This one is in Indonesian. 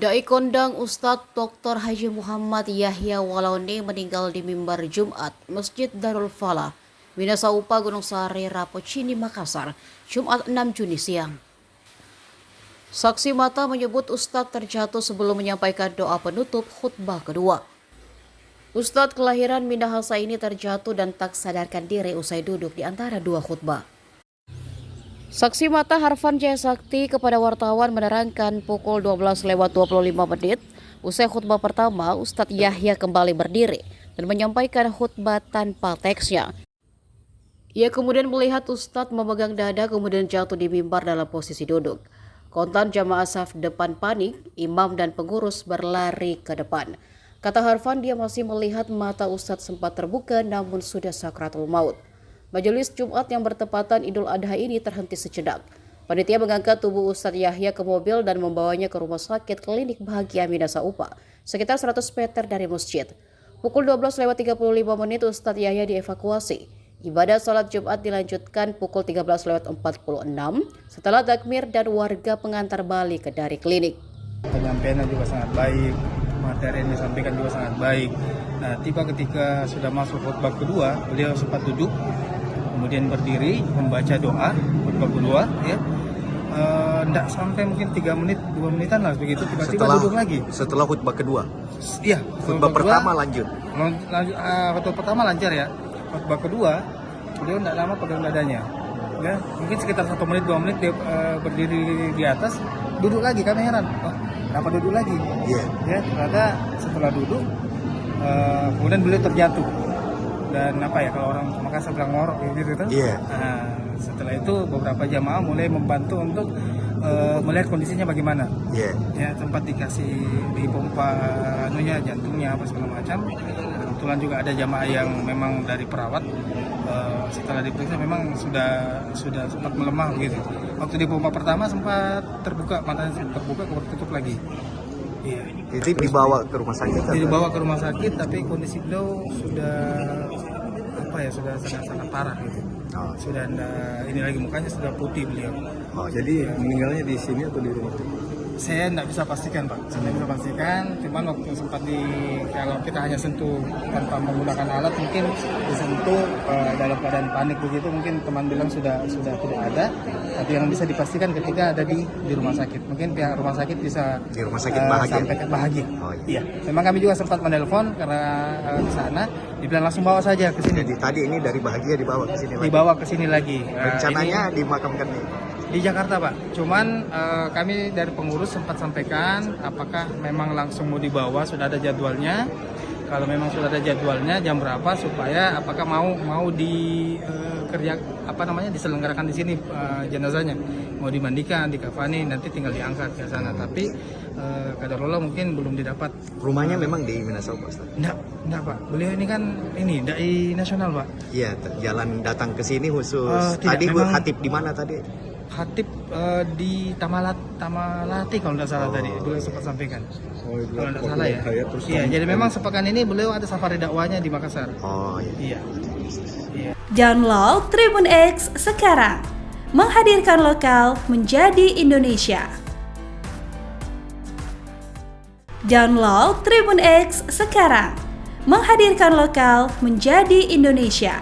Dai kondang Ustadz Dr. Haji Muhammad Yahya Walauni meninggal di mimbar Jumat Masjid Darul Falah, Minasaupa, Gunung Sari, Rapocini, Makassar, Jumat 6 Juni siang. Saksi mata menyebut Ustadz terjatuh sebelum menyampaikan doa penutup khutbah kedua. Ustadz kelahiran Minahasa ini terjatuh dan tak sadarkan diri usai duduk di antara dua khutbah. Saksi mata Harfan Jaya Sakti kepada wartawan menerangkan pukul 12:25 usai khutbah pertama, Ustadz Yahya kembali berdiri dan menyampaikan khutbah tanpa teksnya. Ia kemudian melihat Ustadz memegang dada kemudian jatuh di mimbar dalam posisi duduk. Kontan jamaah saf depan panik, imam dan pengurus berlari ke depan. Kata Harfan, dia masih melihat mata Ustadz sempat terbuka namun sudah sakratul maut. Majelis Jumat yang bertepatan Idul Adha ini terhenti sejenak. Panitia mengangkat tubuh Ustadz Yahya ke mobil dan membawanya ke rumah sakit Klinik Bahagia Minasaupa, sekitar 100 meter dari masjid. Pukul 12:35 Ustadz Yahya dievakuasi. Ibadah salat Jumat dilanjutkan pukul 13:46 setelah takmir dan warga pengantar balik dari klinik. Penyampaiannya juga sangat baik, materi yang disampaikan juga sangat baik. Nah, tiba ketika sudah masuk khutbah kedua, beliau sempat duduk, kemudian berdiri membaca doa khutbah kedua, ya. Tidak sampai mungkin 3 menit, 2 menitan lah begitu, tiba-tiba duduk lagi. Setelah khutbah kedua? Iya. Khutbah pertama lanjut? Khutbah pertama lancar ya. Khutbah kedua, beliau tidak lama pegang dadanya. Ya, mungkin sekitar 1 menit, 2 menit dia berdiri di atas, duduk lagi. Kami heran, kenapa duduk lagi? Yeah. Ya, ternyata setelah duduk, kemudian beliau terjatuh. Dan apa ya, kalau orang Makassar bilang ngorok gitu kan? Yeah. Nah, setelah itu beberapa jamaah mulai membantu untuk melihat kondisinya bagaimana. Yeah. Ya, sempat dikasih dipompa jantungnya apa segala macam. Kebetulan juga ada jamaah yang memang dari perawat, setelah diperiksa memang sudah sempat melemah begitu. Waktu dipompa pertama sempat terbuka, matanya sempat terbuka kemudian tutup lagi. Iya. Itu dibawa ke rumah sakit? Dibawa ke rumah sakit, tapi kondisi beliau sudah sudah sangat parah gitu. Oh. Sudah ini lagi mukanya sudah putih beliau. Oh, jadi meninggalnya di sini atau di rumah? Saya tidak bisa pastikan, Pak. Saya tidak bisa pastikan. Cuman waktu sempat kalau kita hanya sentuh tanpa menggunakan alat, mungkin disentuh dalam keadaan panik begitu, mungkin teman bilang sudah tidak ada. Tapi yang bisa dipastikan ketika ada di rumah sakit. Mungkin pihak rumah sakit bisa di rumah sakit Bahagia. Sampaikan Bahagia. Oh, iya. Memang kami juga sempat menelpon karena di sana dibilang langsung bawa saja ke sini. Jadi tadi ini dari Bahagia dibawa ke sini lagi. Dibawa ke sini lagi. Rencananya dimakamkan di Jakarta, Pak. Cuman kami dari pengurus sempat sampaikan apakah memang langsung mau dibawa, sudah ada jadwalnya. Kalau memang sudah ada jadwalnya jam berapa supaya apakah mau diselenggarakan di sini jenazahnya. Mau dimandikan, dikafani, nanti tinggal diangkat ke sana. Tapi kadarullah mungkin belum didapat. Rumahnya memang di Minasaupa, Ustaz? Enggak, Pak. Beliau ini kan dai nasional, Pak. Iya, jalan datang ke sini khusus. Tadi memang, khatib di mana tadi? Khatib di Tamalati kalau tidak salah tadi. Beliau sempat sampaikan. Kalau tidak salah ya. Iya, jadi memang sepekan ini beliau ada safari dakwahnya di Makassar. Oh iya. Iya. Download Tribun X sekarang. Menghadirkan lokal menjadi Indonesia. Download Tribun X sekarang. Menghadirkan lokal menjadi Indonesia.